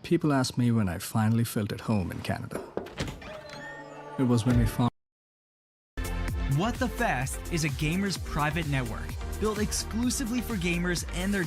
People ask me when I finally felt at home in Canada. It was when we found What the Fest is a gamer's private network built exclusively for gamers and their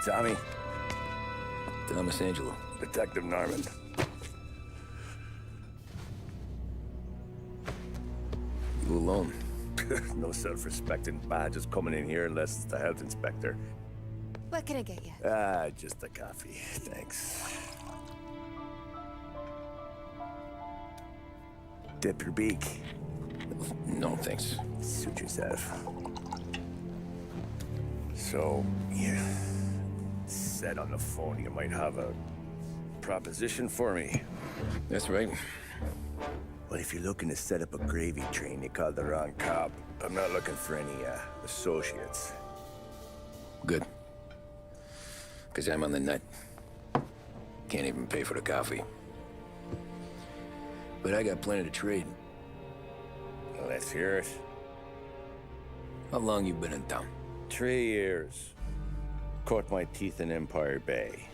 Tommy. Thomas Angelo. Detective Norman. You alone? No self-respecting badges coming in here unless it's the health inspector. What can I get you? Just a coffee, thanks. Dip your beak. No, thanks. Suit yourself. So, you said on the phone you might have a proposition for me. That's right. Well, if you're looking to set up a gravy train, you called the wrong cop. I'm not looking for any, associates. Good. Because I'm on the nut. Can't even pay for the coffee. But I got plenty to trade. Let's hear it. How long you been in town? 3 years. Caught my teeth in Empire Bay.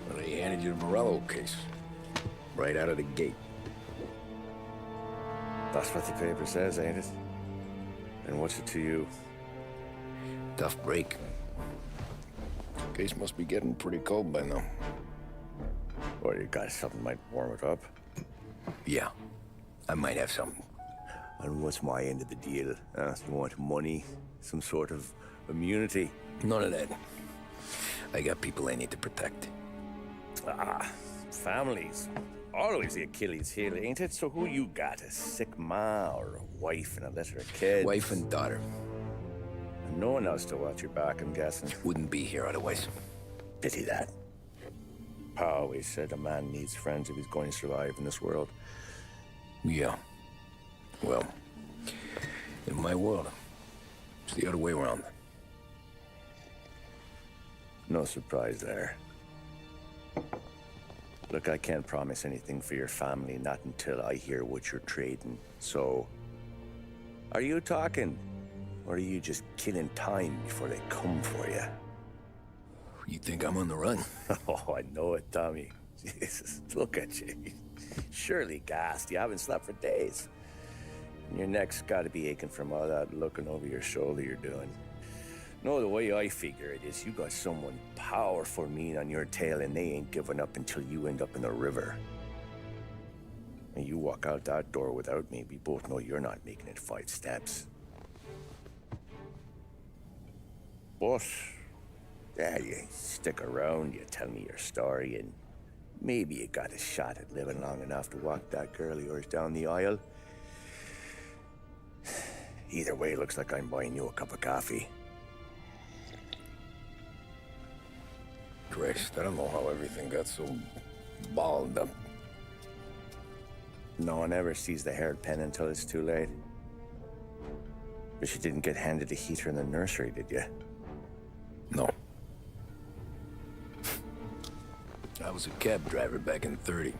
Well, they handed you the Morello case. Right out of the gate. That's what the paper says, ain't it? And what's it to you? Tough break. Case must be getting pretty cold by now. Or you got something might warm it up? Yeah, I might have something. And what's my end of the deal? You want money? Some sort of immunity? None of that. I got people I need to protect. Families. Always the Achilles heel, ain't it? So who you got? A sick ma or a wife and a litter of kids? Wife and daughter. No one else to watch your back, I'm guessing. Wouldn't be here otherwise. Pity that. Pa always said a man needs friends if he's going to survive in this world. Yeah. Well, in my world, it's the other way around. No surprise there. Look, I can't promise anything for your family, not until I hear what you're trading. So, are you talking? Or are you just killing time before they come for you? You think I'm on the run? Oh, I know it, Tommy. Jesus, look at you. Surely gassed. You haven't slept for days. And your neck's got to be aching from all that looking over your shoulder you're doing. No, the way I figure it is you got someone powerful mean on your tail and they ain't giving up until you end up in the river. And you walk out that door without me, we both know you're not making it 5 steps. But, yeah, you stick around, you tell me your story, and maybe you got a shot at living long enough to walk that girl of yours down the aisle. Either way, looks like I'm buying you a cup of coffee. Christ, I don't know how everything got so balled up. No one ever sees the haired pen until it's too late. But you didn't get handed a heater in the nursery, did you? No. I was a cab driver back in '30.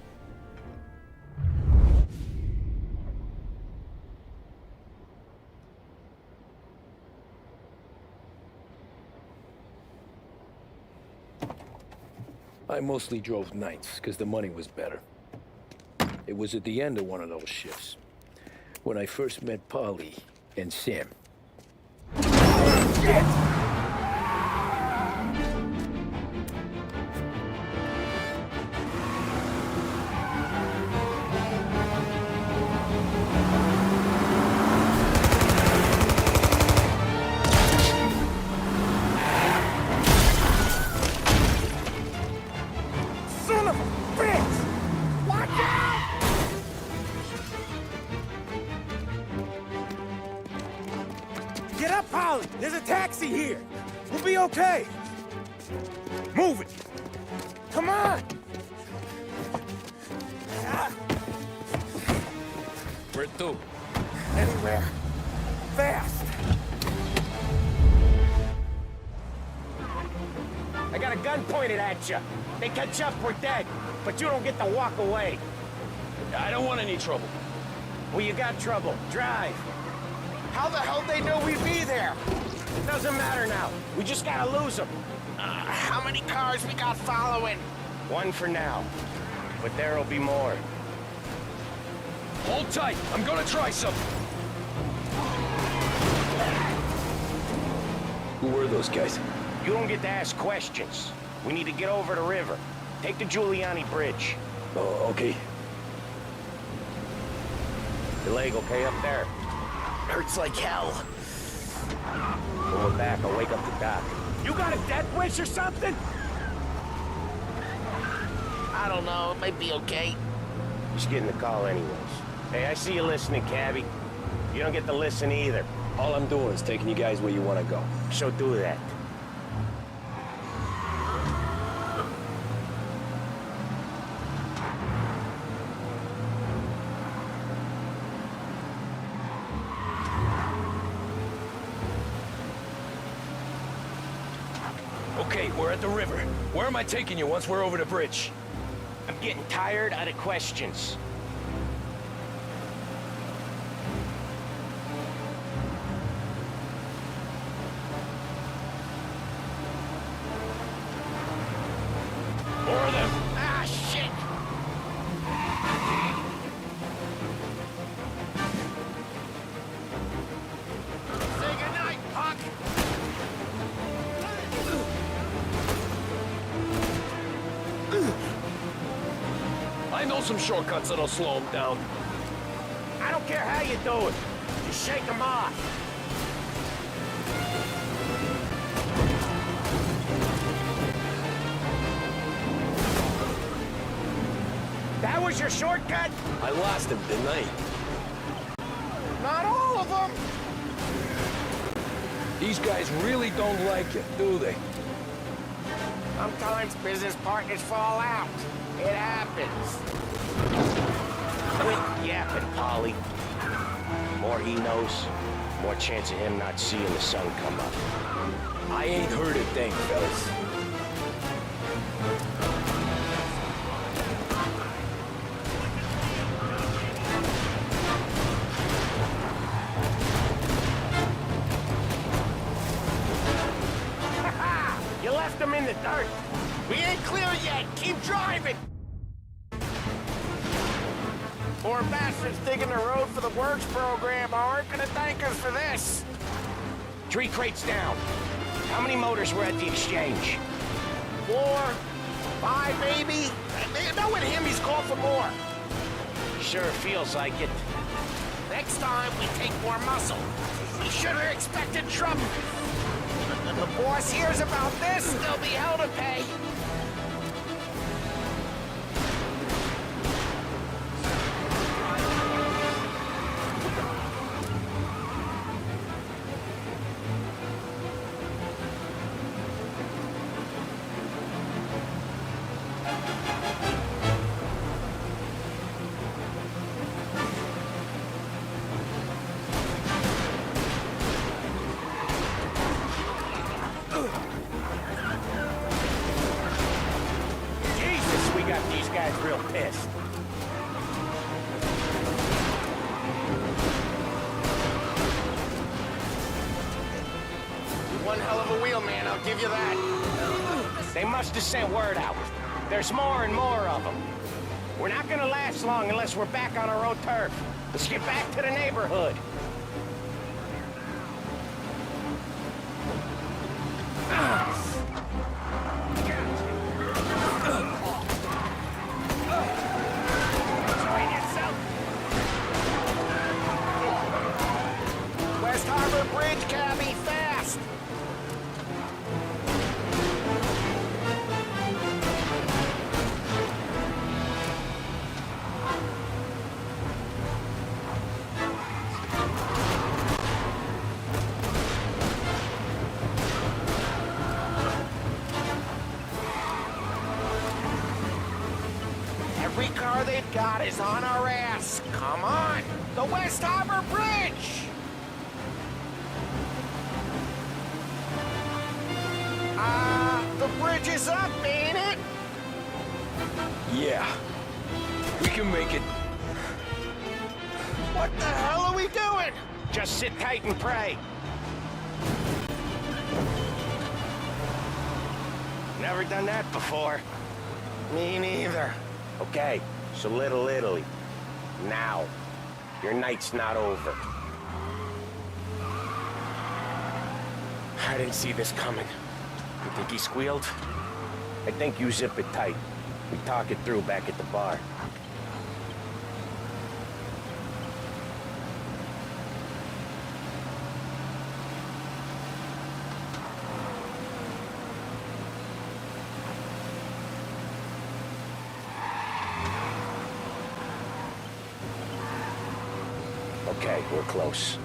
I mostly drove nights, because the money was better. It was at the end of one of those shifts, when I first met Polly and Sam. Shit! Get up, Polly! There's a taxi here! We'll be okay! Move it! Come on! Where to? Anywhere. Fast! I got a gun pointed at you. They catch up, we're dead. But you don't get to walk away. I don't want any trouble. Well, you got trouble. Drive. How the hell they know we'd be there? It doesn't matter now. We just gotta lose them. How many cars we got following? One for now. But there'll be more. Hold tight. I'm gonna try something. Who were those guys? You don't get to ask questions. We need to get over the river. Take the Giuliani Bridge. Oh, okay. Your leg okay up there? Hurts like hell. When we're back, I'll wake up the doc. You got a death wish or something? I don't know, it might be okay. Just getting the call anyways. Hey, I see you listening, cabbie. You don't get to listen either. All I'm doing is taking you guys where you want to go. So do that. Okay, we're at the river. Where am I taking you once we're over the bridge? I'm getting tired of the questions. More of them. Ah, shit! Say goodnight, Puck! I know some shortcuts that'll slow them down. I don't care how you do it. Just shake them off. That was your shortcut? I lost him, didn't I? Not all of them. These guys really don't like you, do they? Sometimes business partners fall out. It happens. Quit yapping, Polly. The more he knows, more chance of him not seeing the sun come up. I ain't heard a thing, fellas. You left him in the dirt. We ain't clear yet! Keep driving! Poor bastards digging the road for the works program aren't gonna thank us for this. 3 crates down. How many motors were at the exchange? 4, 5 maybe? Knowing him, he's called for more. Sure feels like it. Next time, we take more muscle. We should have expected trouble. If the boss hears about this, there'll be hell to pay. Jesus, we got these guys real pissed. One hell of a wheel, man, I'll give you that. They must have sent word out. There's more and more of them. We're not gonna last long unless we're back on our own turf. Let's get back to the neighborhood. West Harbor Bridge, cabby, fast! Every car they've got is on our ass. Come on! The West Harbor Bridge! The bridge is up, ain't it? Yeah. We can make it. What the hell are we doing? Just sit tight and pray. Never done that before. Me neither. Okay, so Little Italy. Now, your night's not over. I didn't see this coming. You think he squealed? I think you zip it tight. We talk it through back at the bar. Okay, we're close.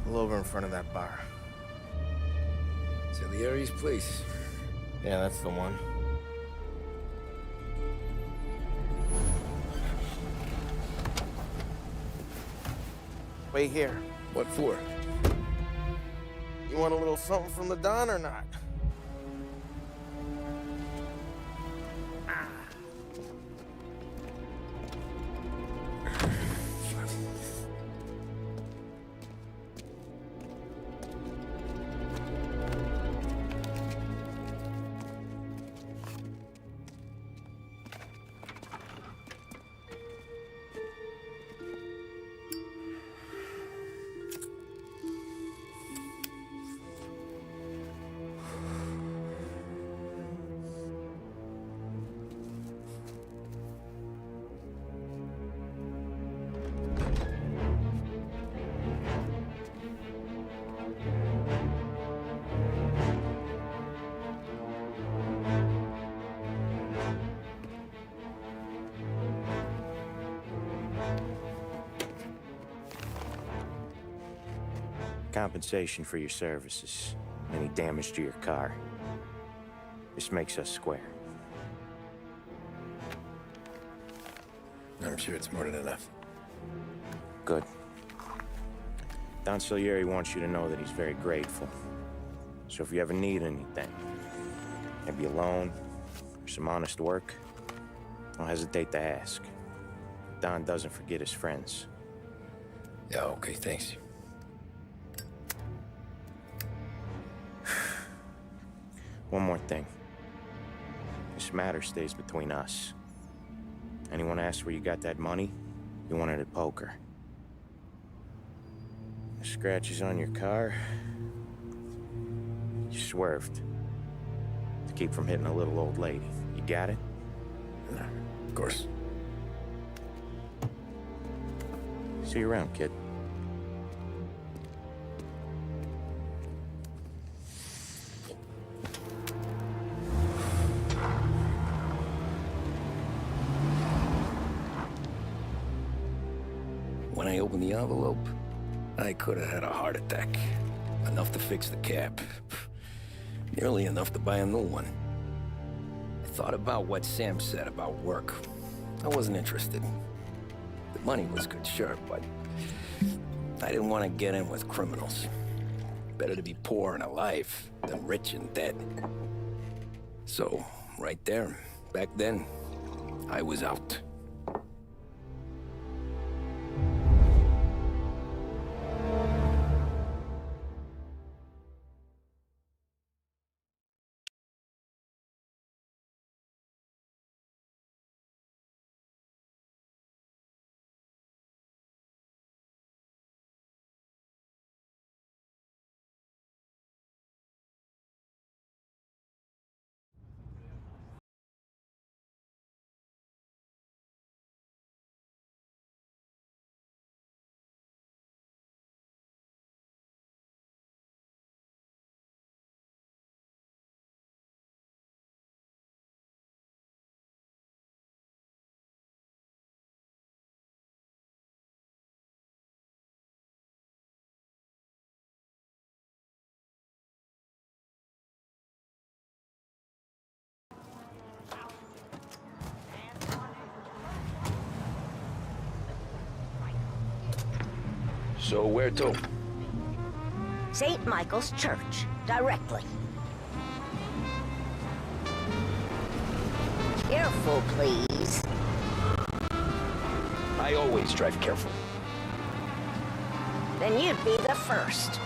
Pull over in front of that bar. Salieri's place. Yeah, that's the one. Wait here. What for? You want a little something from the Don or not? Compensation for your services. Any damage to your car. This makes us square. I'm sure it's more than enough. Good. Don Salieri wants you to know that he's very grateful. So if you ever need anything, maybe a loan or some honest work, don't hesitate to ask. Don doesn't forget his friends. Yeah, okay, thanks. One more thing. This matter stays between us. Anyone asks where you got that money, you won it at poker. The scratches on your car, you swerved to keep from hitting a little old lady. You got it? Of course. See you around, kid. When I opened the envelope, I could have had a heart attack. Enough to fix the cap. Nearly enough to buy a new one. I thought about what Sam said about work. I wasn't interested. The money was good, sure, but I didn't want to get in with criminals. Better to be poor and alive than rich and dead. So, right there, back then, I was out. So where to? St. Michael's Church, directly. Careful, please. I always drive careful. Then you'd be the first.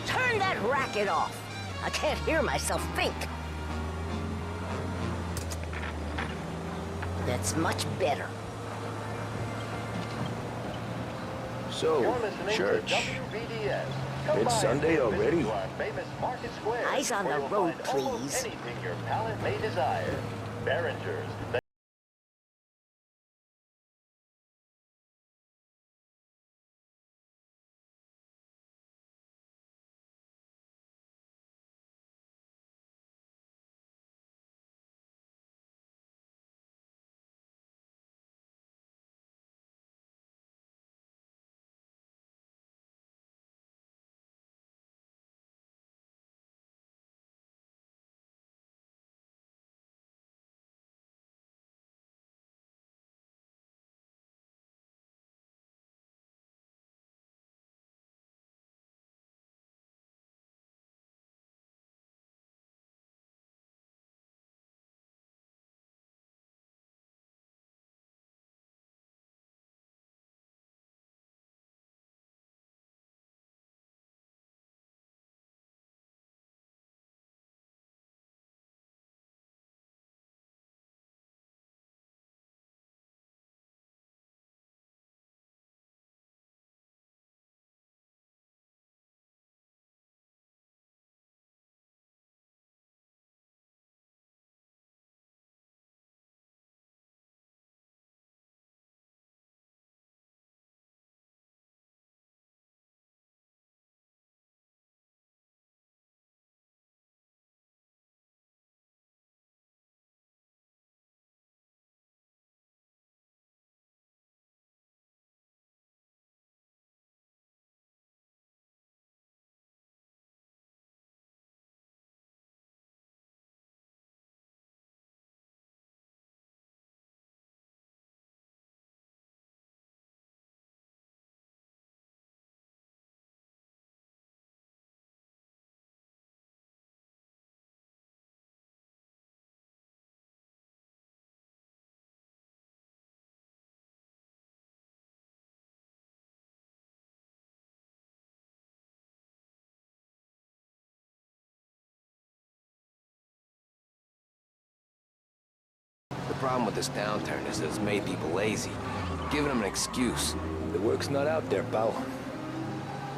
Turn that racket off. I can't hear myself think. That's much better. So, church. It's Sunday already? Eyes on the road, please. Anything your palate may desire. Behringer's. The problem with this downturn is that it's made people lazy, giving them an excuse. The work's not out there, pal.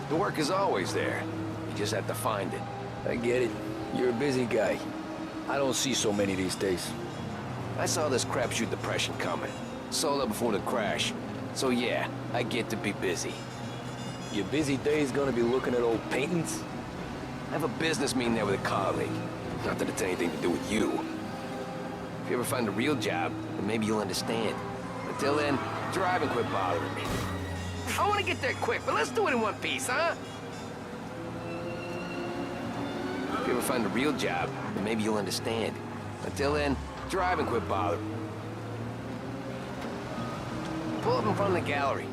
The work is always there. You just have to find it. I get it. You're a busy guy. I don't see so many these days. I saw this crapshoot depression coming. Sold up before the crash. So yeah, I get to be busy. Your busy day's gonna be looking at old paintings? I have a business meeting there with a colleague. Not that it's anything to do with you. If you ever find a real job, then maybe you'll understand. Until then, drive and quit bothering me. I want to get there quick, but let's do it in one piece, huh? If you ever find a real job, then maybe you'll understand. Until then, drive and quit bothering me. Pull up in front of the gallery.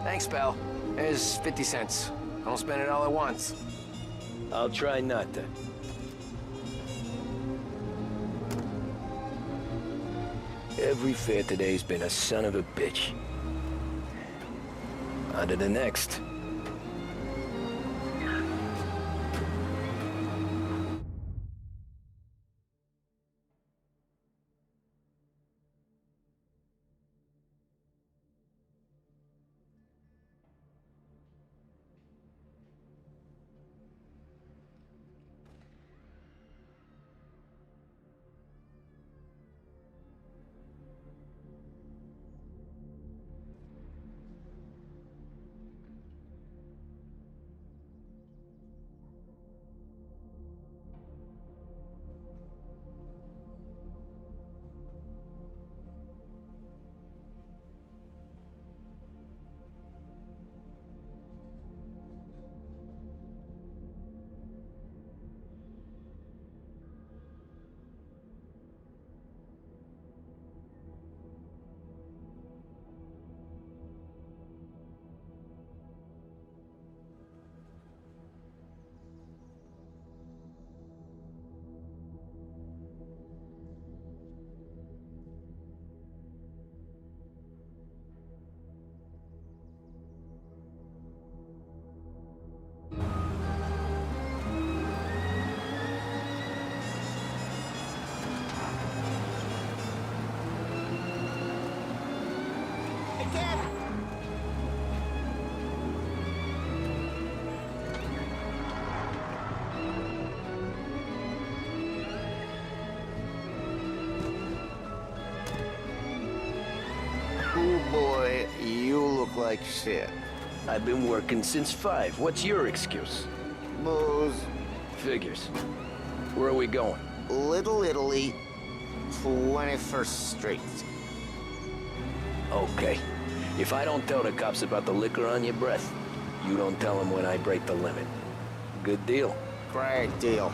Thanks, pal. There's 50 cents. I don't spend it all at once. I'll try not to. Every fair today's been a son of a bitch. On to the next. like shit. I've been working since 5. What's your excuse? Booze. Figures. Where are we going? Little Italy, 21st Street. Okay. If I don't tell the cops about the liquor on your breath, you don't tell them when I break the limit. Good deal. Great deal.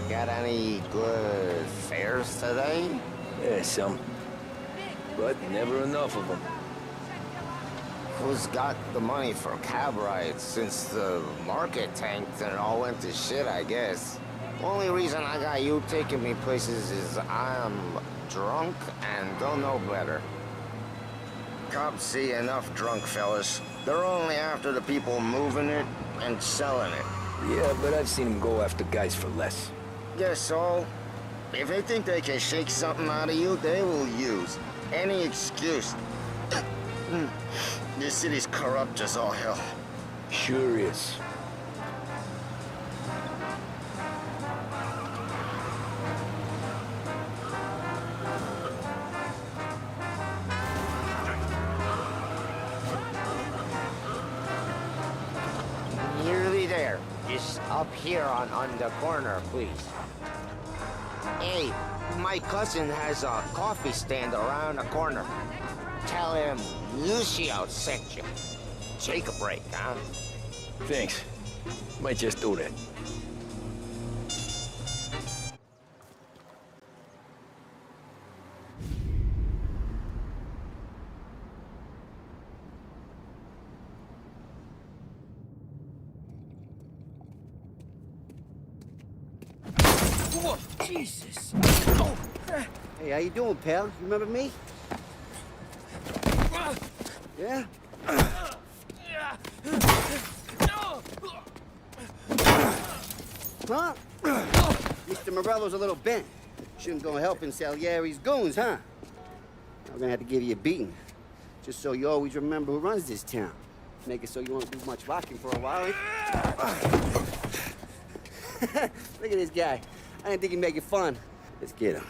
Got any good fares today? Yeah, some. But never enough of them. Who's got the money for cab rides since the market tanked and it all went to shit, I guess? Only reason I got you taking me places is I'm drunk and don't know better. Cops see enough drunk fellas. They're only after the people moving it and selling it. Yeah, but I've seen them go after guys for less. Guess so. If they think they can shake something out of you, they will use any excuse. This city's corrupt as all hell. Sure is. Nearly there. Just up here on the corner, please. Hey, my cousin has a coffee stand around the corner. Tell him Lucio sent you. Take a break, huh? Thanks. Might just do that. Whoa, Jesus. Hey, how you doing, pal? You remember me? Yeah? Huh? Mr. Morello's a little bent. Shouldn't go helping Salieri's goons, huh? I'm gonna have to give you a beating. Just so you always remember who runs this town. Make it so you won't do much rocking for a while, eh? Look at this guy. I didn't think he'd make it fun. Let's get him.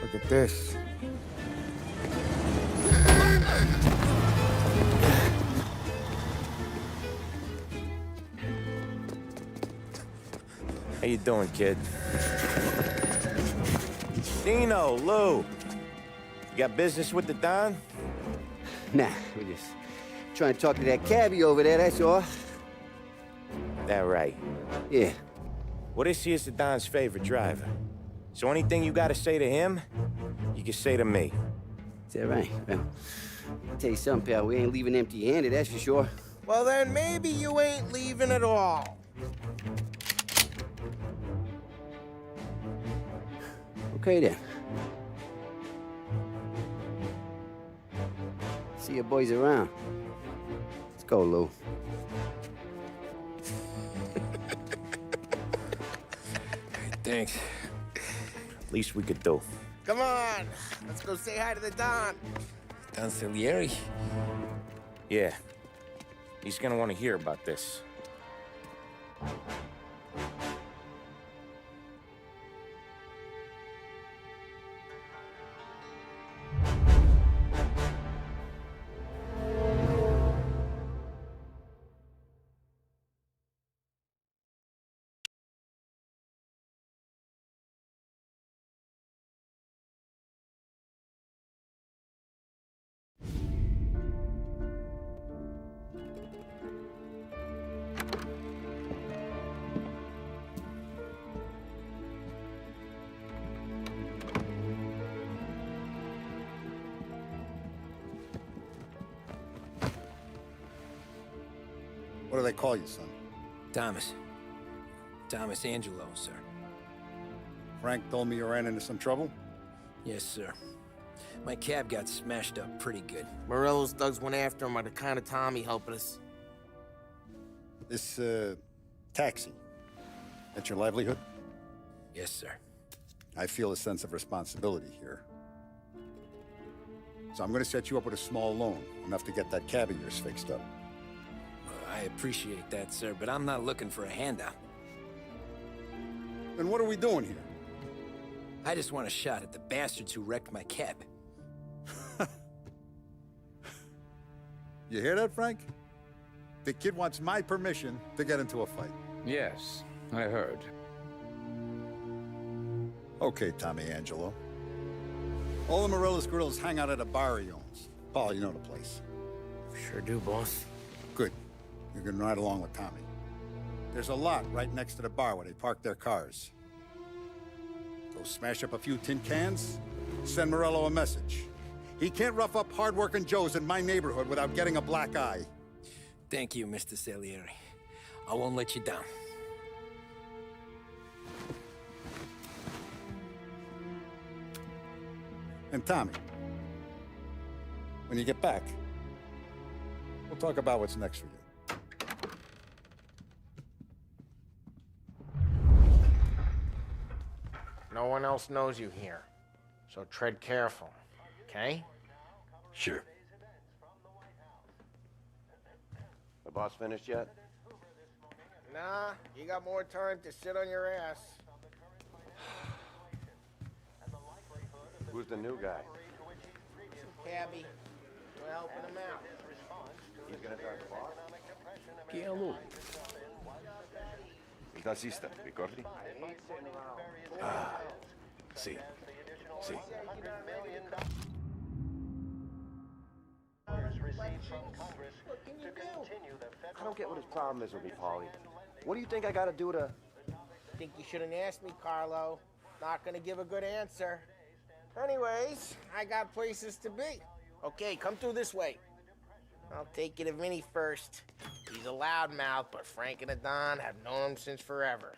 Look at this. How you doing, kid? Dino, Lou. You got business with the Don? Nah, we're just trying to talk to that cabbie over there, that's all. That right. Yeah. Well, this here's the Don's favorite driver. So anything you gotta say to him, you can say to me. Is that right? Well, I'll tell you something, pal. We ain't leaving empty-handed, that's for sure. Well, then maybe you ain't leaving at all. Okay, then. See your boys around. Let's go, Lou. Thanks. Least we could do. Come on, let's go say hi to the Don. Don Salieri? Yeah. He's gonna want to hear about this. What do they call you, son? Thomas. Thomas Angelo, sir. Frank told me you ran into some trouble? Yes, sir. My cab got smashed up pretty good. Morello's thugs went after him by the kind of Tommy helping us. This, taxi. That's your livelihood? Yes, sir. I feel a sense of responsibility here. So I'm gonna set you up with a small loan, enough to get that cab of yours fixed up. I appreciate that, sir, but I'm not looking for a handout. Then what are we doing here? I just want a shot at the bastards who wrecked my cab. You hear that, Frank? The kid wants my permission to get into a fight. Yes, I heard. Okay, Tommy Angelo. All the Morello's grills hang out at a bar he owns. Paul, you know the place. Sure do, boss. Good. You can ride along with Tommy. There's a lot right next to the bar where they park their cars. Go smash up a few tin cans, send Morello a message. He can't rough up hard-working Joes in my neighborhood without getting a black eye. Thank you, Mr. Salieri. I won't let you down. And Tommy, when you get back, we'll talk about what's next for you. No one else knows you here, so tread careful, okay? Sure. The boss finished yet? Nah, you got more time to sit on your ass. Who's the new guy? Cabby, we're helping him out. He's gonna drive the boss? Chi è lui? Il tassista, ricordi? Ah, sì, sì. I don't get what his problem is with me, Paulie. What do you think I gotta do to... Think you shouldn't ask me, Carlo. Not gonna give a good answer. Anyways, I got places to be. Okay, come through this way. I'll take you to Vinny first. He's a loudmouth, but Frank and the Don have known him since forever.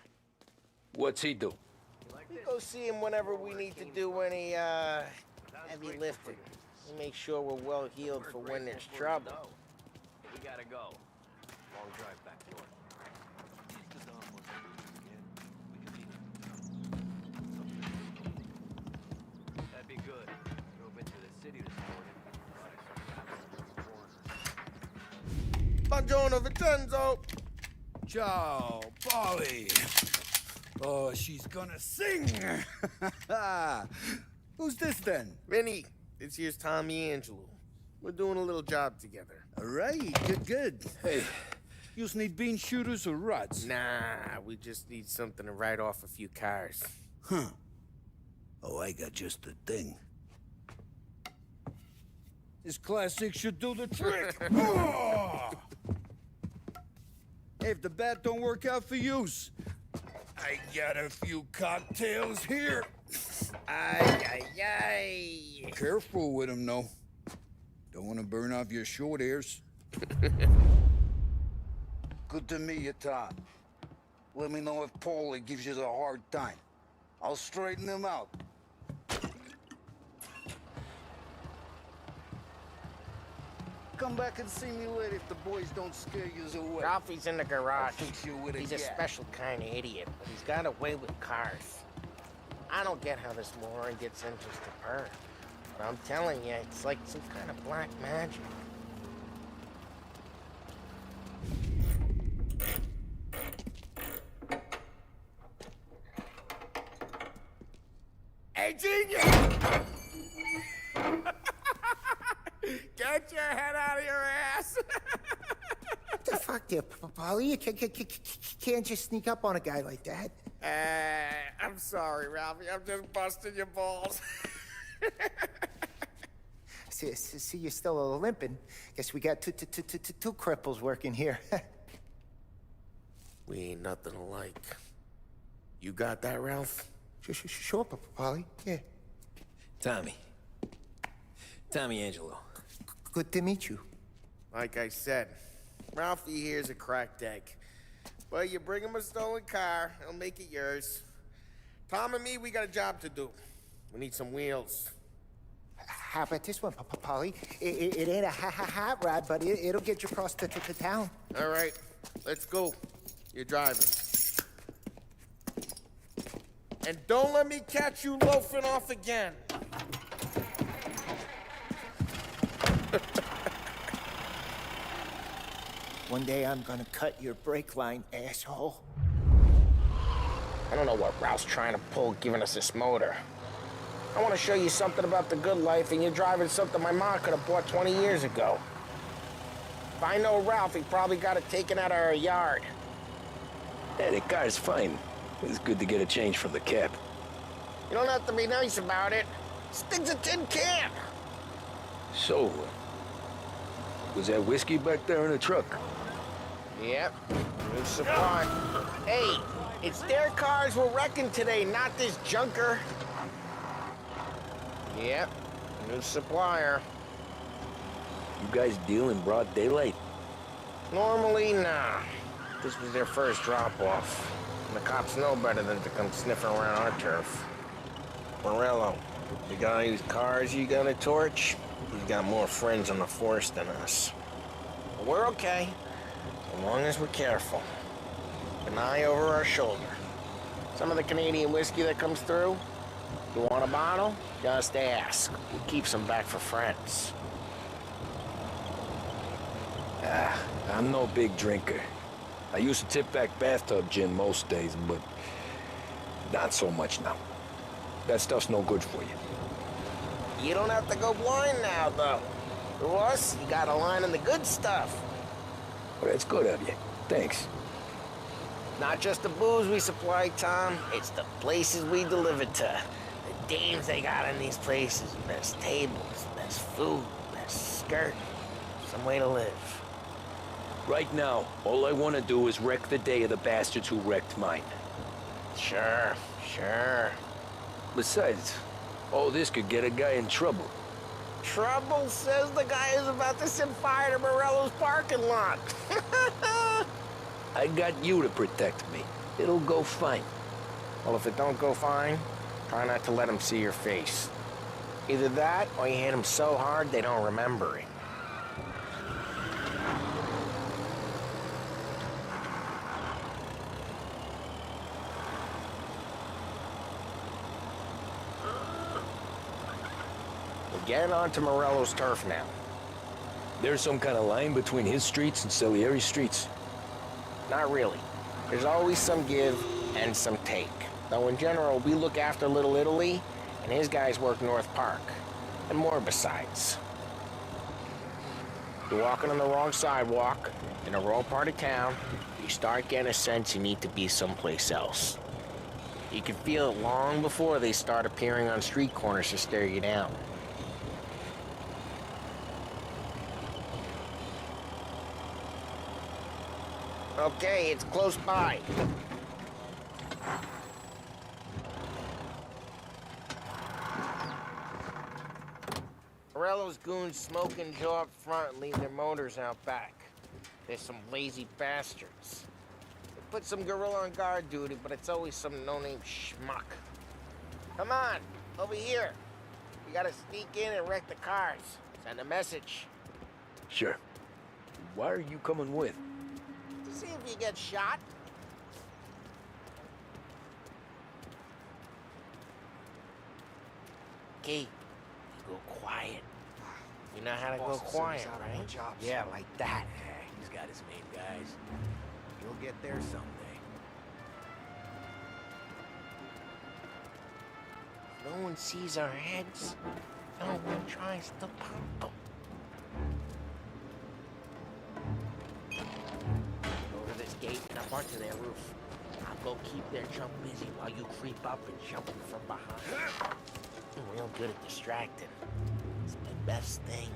What's he do? We go see him whenever we need to do any, heavy lifting. We make sure we're well healed for when there's trouble. We gotta go. Long drive back north. That'd be good. Drove into the city this morning. Buongiorno, Vincenzo! Ciao, Polly. Oh, she's gonna sing. Who's this then? Vinny, this here's Tommy Angelo. We're doing a little job together. All right, good. Hey, you just need bean shooters or rods? Nah, we just need something to write off a few cars. Huh. Oh, I got just the thing. This classic should do the trick. Oh! Hey, if the bat don't work out for use, I got a few cocktails here. Ay. Careful with them, though. Don't want to burn off your short hairs. Good to meet you, Todd. Let me know if Paulie gives you the hard time. I'll straighten him out. Come back and see me later if the boys don't scare you away. Ralphie's in the garage. I'll fix you with He's a gat. special kind of idiot, but he's got a way with cars. I don't get how this moron gets interest to her. I'm telling you, it's like some kind of black magic. Hey, genius! Get your head out of your ass! What the fuck there, Polly? You can't just sneak up on a guy like that. I'm sorry, Ralphie. I'm just busting your balls. See, you're still limping. Guess we got two cripples working here. We ain't nothing alike. You got that, Ralph? Sure, Polly. Yeah. Tommy Angelo. Good to meet you. Like I said, Ralphie here's a cracked egg. But you bring him a stolen car, he'll make it yours. Tom and me, we got a job to do. We need some wheels. How about this one, Polly? It ain't a hot rod, but it'll get you across to town. All right, let's go. You're driving. And don't let me catch you loafing off again. One day I'm gonna cut your brake line, asshole. I don't know what Ralph's trying to pull giving us this motor. I want to show you something about the good life, and you're driving something my mom could have bought 20 years ago. If I know Ralph, he probably got it taken out of our yard. Yeah, the car's fine. It's good to get a change from the cab. You don't have to be nice about it. This thing's a tin can. So, was that whiskey back there in the truck? Yep, new supply. Hey, it's their cars we're wrecking today, not this junker. Yep, new supplier. You guys deal in broad daylight? Normally, nah. This was their first drop-off. And the cops know better than to come sniffing around our turf. Morello, the guy whose cars you gonna torch, he's got more friends on the force than us. But we're okay, as long as we're careful. An eye over our shoulder. Some of the Canadian whiskey that comes through, you want a bottle? Just ask. We keep some back for friends. I'm no big drinker. I used to tip back bathtub gin most days, but not so much now. That stuff's no good for you. You don't have to go blind now, though. To us, you got a line in the good stuff. Well, that's good of you. Thanks. Not just the booze we supply, Tom. It's the places we deliver to. The dames they got in these places. Best tables, best food, best skirt. Some way to live. Right now, all I want to do is wreck the day of the bastards who wrecked mine. Sure. Besides, all this could get a guy in trouble. Trouble, says the guy who's about to set fire to Morello's parking lot. I got you to protect me. It'll go fine. Well, if it don't go fine, try not to let him see your face. Either that, or you hit him so hard they don't remember it. Getting onto Morello's turf now. There's some kind of line between his streets and Salieri's streets? Not really. There's always some give and some take. Though in general, we look after Little Italy, and his guys work North Park. And more besides. You're walking on the wrong sidewalk, in the wrong part of town, you start getting a sense you need to be someplace else. You can feel it long before they start appearing on street corners to stare you down. Okay, it's close by. Morello's goons smoke and jaw up front and leave their motors out back. They're some lazy bastards. They put some gorilla on guard duty, but it's always some no-name schmuck. Come on, over here. We gotta sneak in and wreck the cars. Send a message. Sure. Why are you coming with? To see if you get shot. Okay, Go quiet. You know how to go quiet, right? Yeah, like that. Yeah, he's got his main guys. You'll get there someday. No one sees our heads. No one tries to pop them. Go to this gate and up onto their roof. I'll go keep their jump busy while you creep up and jump them from behind. I'm real good at distracting. It's my best thing.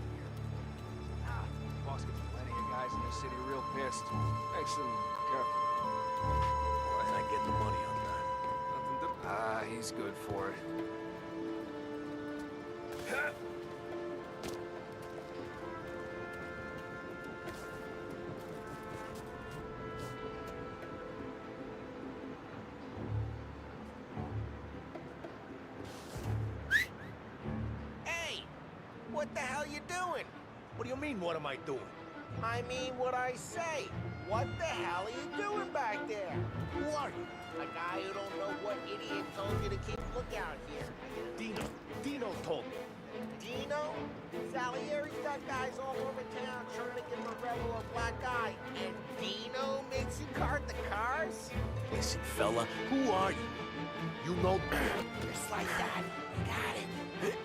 Boss gets plenty of guys in the city real pissed. Makes them careful. Why not get the money on that? He's good for it. Hey! What the hell you doing? What do you mean, what am I doing? I mean what I say. What the hell are you doing back there? Who are you? A guy who don't know what idiot told you to keep lookout here. Dino told me. Dino? Salieri's got guys all over town trying to get Morello a black eye. And Dino makes you cart the cars? Listen, fella, who are you? You know... Just like that. Got it.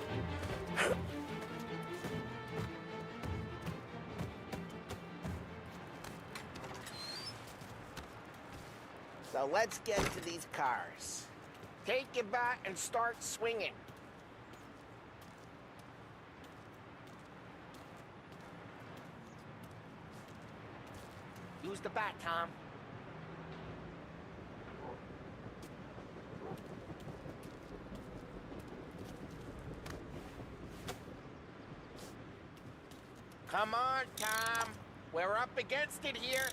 So let's get to these cars. Take your bat and start swinging. Use the bat, Tom. Come on, Tom. We're up against it here.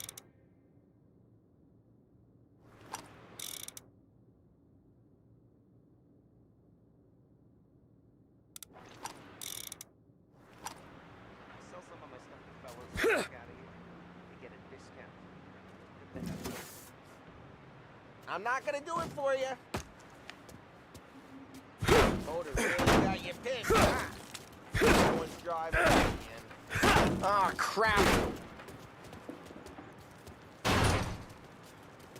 I'm not gonna do it for you. Motor really got you pissed, huh? No one's driving again. Oh, crap.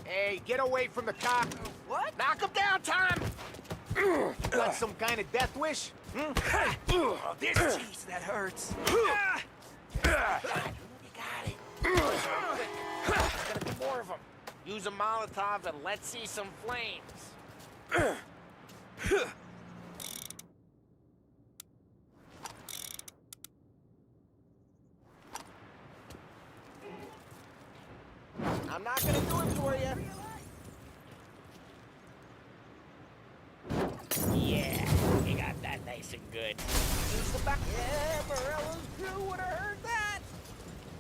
Hey, get away from the cop. What? Knock him down, Tom! Got some kind of death wish? Oh, this cheese, that hurts. You got it. There's gonna be more of them. Use a Molotov and let's see some flames. I'm not gonna do it for you. Yeah, you got that nice and good. Use the back. Yeah, Morello's crew would have heard that.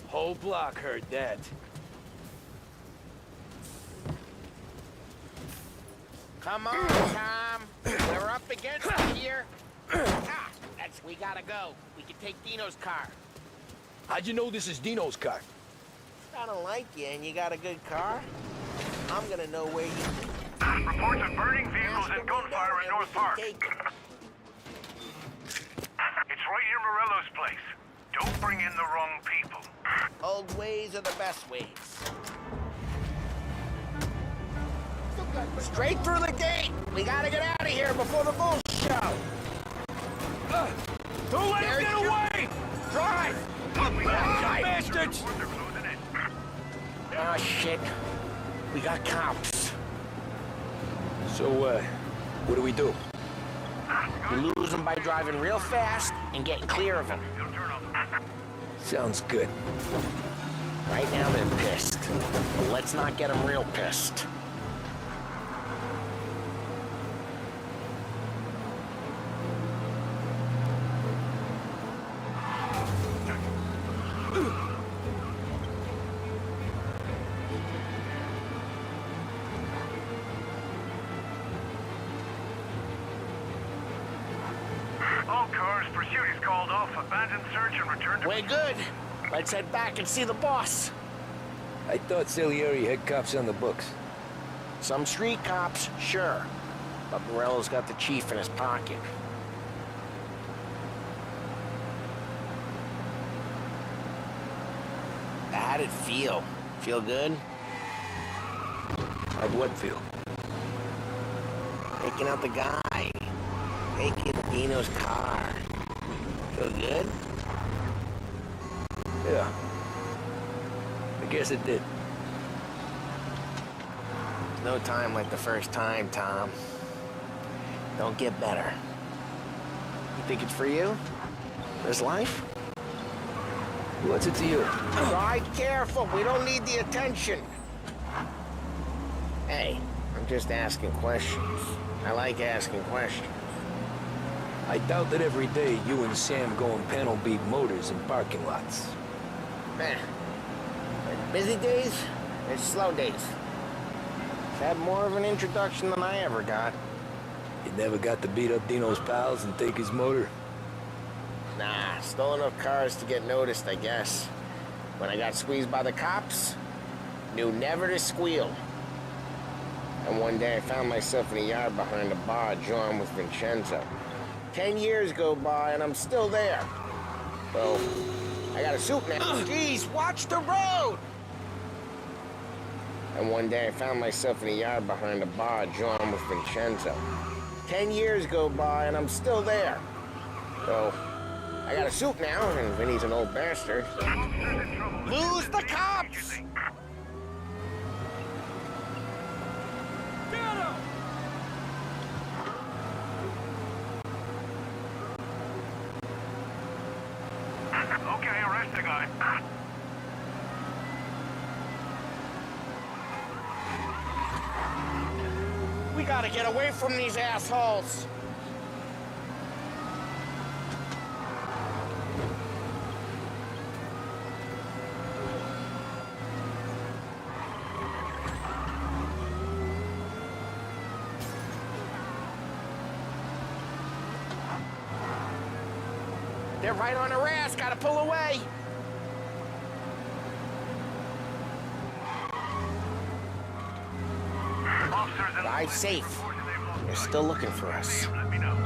Whole block heard that. Come on, Tom. We're up against it here. We gotta go. We can take Dino's car. How'd you know this is Dino's car? I don't like you and you got a good car. I'm gonna know where you... Reports of burning vehicles and gunfire in North Park. It's right near Morello's place. Don't bring in the wrong people. Old ways are the best ways. Straight through the gate! We gotta get out of here before the bulls show! Don't let him get away! Drive! Bastards! Oh, shit. We got cops. So, what do we do? You lose them by driving real fast and getting clear of them. Sounds good. Right now they're pissed. But let's not get them real pissed. All cars, pursuit is called off. Abandon search and return to... We're good. Let's head back and see the boss. I thought Salieri had cops on the books. Some street cops, sure. But Morello's got the chief in his pocket. How'd it feel? Feel good? Like what feel? Taking out the guy. Taking Dino's car. Feel good? Yeah. I guess it did. No time like the first time, Tom. Don't get better. You think it's for you? This life? What's it to you? Ride careful. We don't need the attention. Hey, I'm just asking questions. I like asking questions. I doubt that every day you and Sam go and panel beat motors in parking lots. There's busy days, there's slow days. Had more of an introduction than I ever got. You never got to beat up Dino's pals and take his motor? Nah, stole enough cars to get noticed, I guess. When I got squeezed by the cops, knew never to squeal. And one day I found myself in a yard behind a bar drawn with Vincenzo. 10 years go by and I'm still there. So, I got a suit now. Jeez, watch the road! And one day I found myself in a yard behind a bar drawn with Vincenzo. 10 years go by and I'm still there. So, I got a suit now, and Vinny's an old bastard. Lose the cops! Get him! Okay, arrest the guy. We gotta get away from these assholes. They're right on her ass. Gotta pull away. Drive safe. They're still looking for us. Let me know.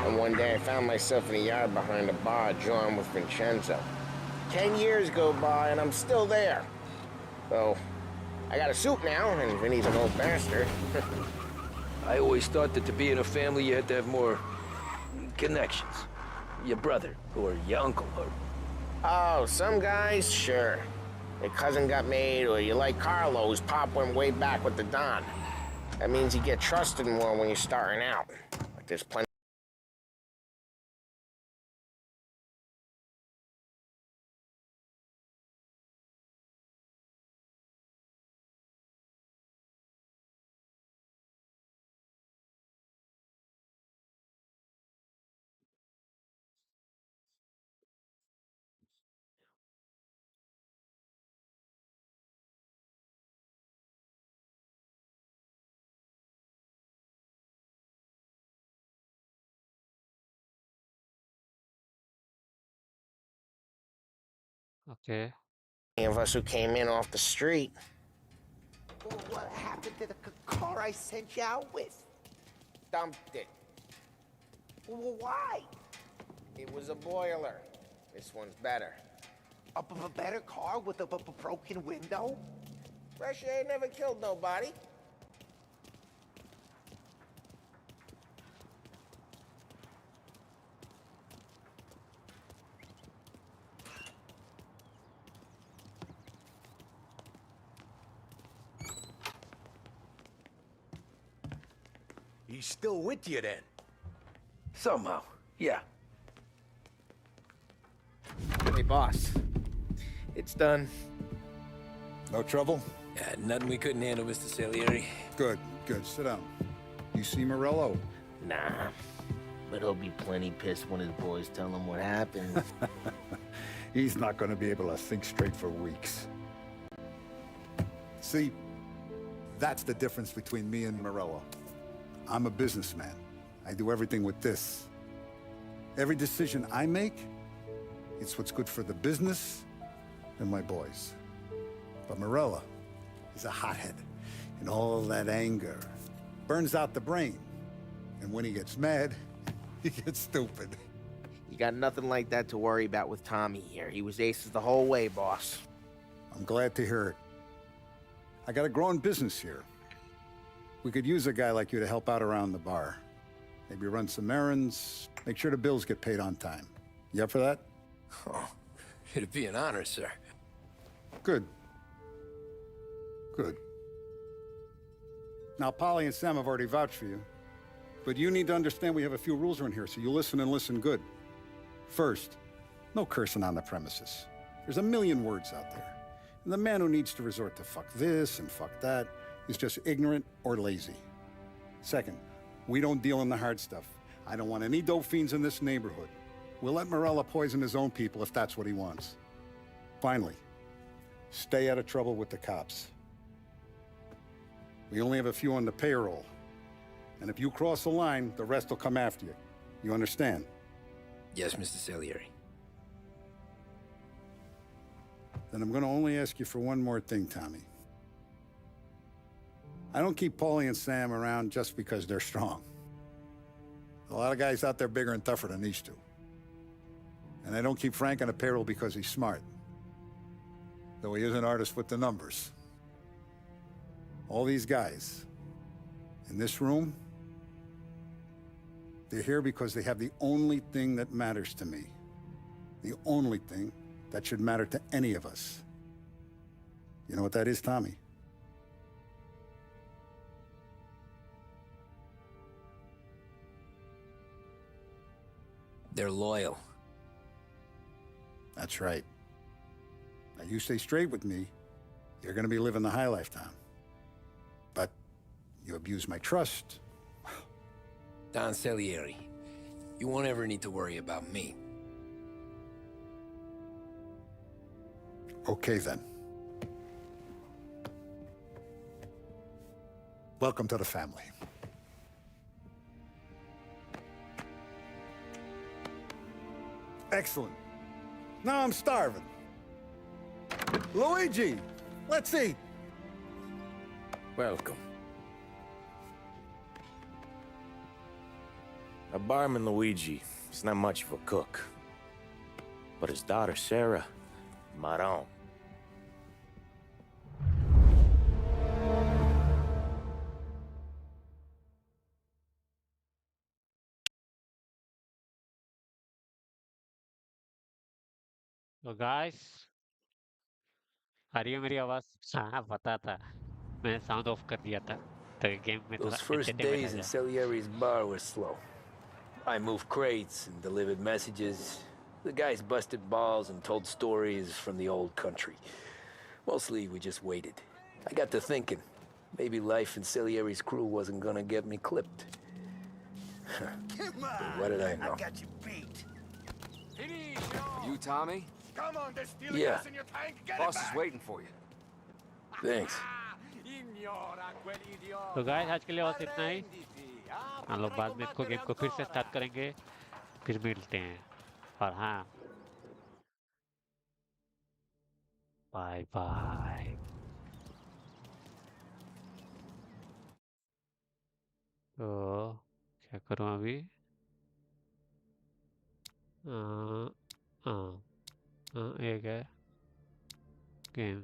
And one day I found myself in a yard behind a bar drawn with Vincenzo. 10 years go by and I'm still there. So, I got a suit now, and Vinny's an old bastard. I always thought that to be in a family you had to have more connections. Your brother, or your uncle, or... Oh, some guys, sure. Your cousin got made, or you like Carlo, whose pop went way back with the Don. That means you get trusted more when you're starting out. Like there's plenty. Okay. Any of us who came in off the street. What happened to the car I sent you out with? Dumped it. Well, why? It was a boiler. This one's better. A better car with a broken window? Fresh air never killed nobody. He's still with you then? Somehow, yeah. Hey, boss. It's done. No trouble? Yeah, nothing we couldn't handle, Mr. Salieri. Good, good. Sit down. You see Morello? Nah. But he'll be plenty pissed when his boys tell him what happened. He's not going to be able to think straight for weeks. See, that's the difference between me and Morello. I'm a businessman. I do everything with this. Every decision I make, it's what's good for the business and my boys. But Morello is a hothead, and all that anger burns out the brain. And when he gets mad, he gets stupid. You got nothing like that to worry about with Tommy here. He was aces the whole way, boss. I'm glad to hear it. I got a growing business here. We could use a guy like you to help out around the bar. Maybe run some errands, make sure the bills get paid on time. You up for that? Oh, it'd be an honor, sir. Good. Good. Now, Polly and Sam have already vouched for you. But you need to understand we have a few rules around here, so you listen and listen good. First, no cursing on the premises. There's a million words out there. And the man who needs to resort to fuck this and fuck that is just ignorant or lazy. Second, we don't deal in the hard stuff. I don't want any dope fiends in this neighborhood. We'll let Morello poison his own people if that's what he wants. Finally, stay out of trouble with the cops. We only have a few on the payroll. And if you cross the line, the rest will come after you. You understand? Yes, Mr. Salieri. Then I'm going to only ask you for one more thing, Tommy. I don't keep Paulie and Sam around just because they're strong. A lot of guys out there bigger and tougher than these two. And I don't keep Frank on the payroll because he's smart. Though he is an artist with the numbers. All these guys in this room, they're here because they have the only thing that matters to me. The only thing that should matter to any of us. You know what that is, Tommy? They're loyal. That's right. Now, you stay straight with me, you're gonna be living the high life, Tom. But you abuse my trust. Don Salieri, you won't ever need to worry about me. Okay, then. Welcome to the family. Excellent. Now I'm starving. Luigi, let's eat. Welcome. A barman Luigi is not much of a cook. But his daughter Sarah, Maron. तो guys आ रही है मेरी आवाज? हाँ पता था, मैंने sound of कर दिया था तो गेम में थोड़ा Those first days in Salieri's bar were slow. I moved crates and delivered messages. The guys busted balls and told stories from the old country. Mostly we just waited. I got to thinking, maybe life in Salieri's crew wasn't gonna get me clipped. Come on! What did I know? I got you beat. You, Tommy? Come on, there's steel Yeah. gas in your tank. Get Boss it is back. waiting for you. Thanks. तो guys आज के लिए बस इतना ही। हम लोग बाद में इसको गेम को फिर से स्टार्ट करेंगे, फिर मिलते हैं। और हाँ, बाय बाय। तो क्या करूँ अभी? एक है game,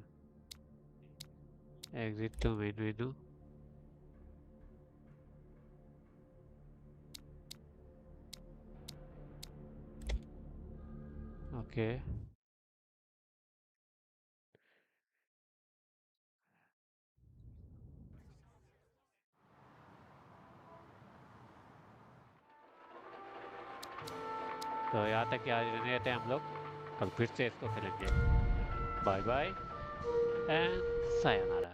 exit to main menu. Okay तो यहाँ तक आज रहने देते हैं हम लोग, कल फिर से इसको खेलेंगे। Bye bye and sayonara.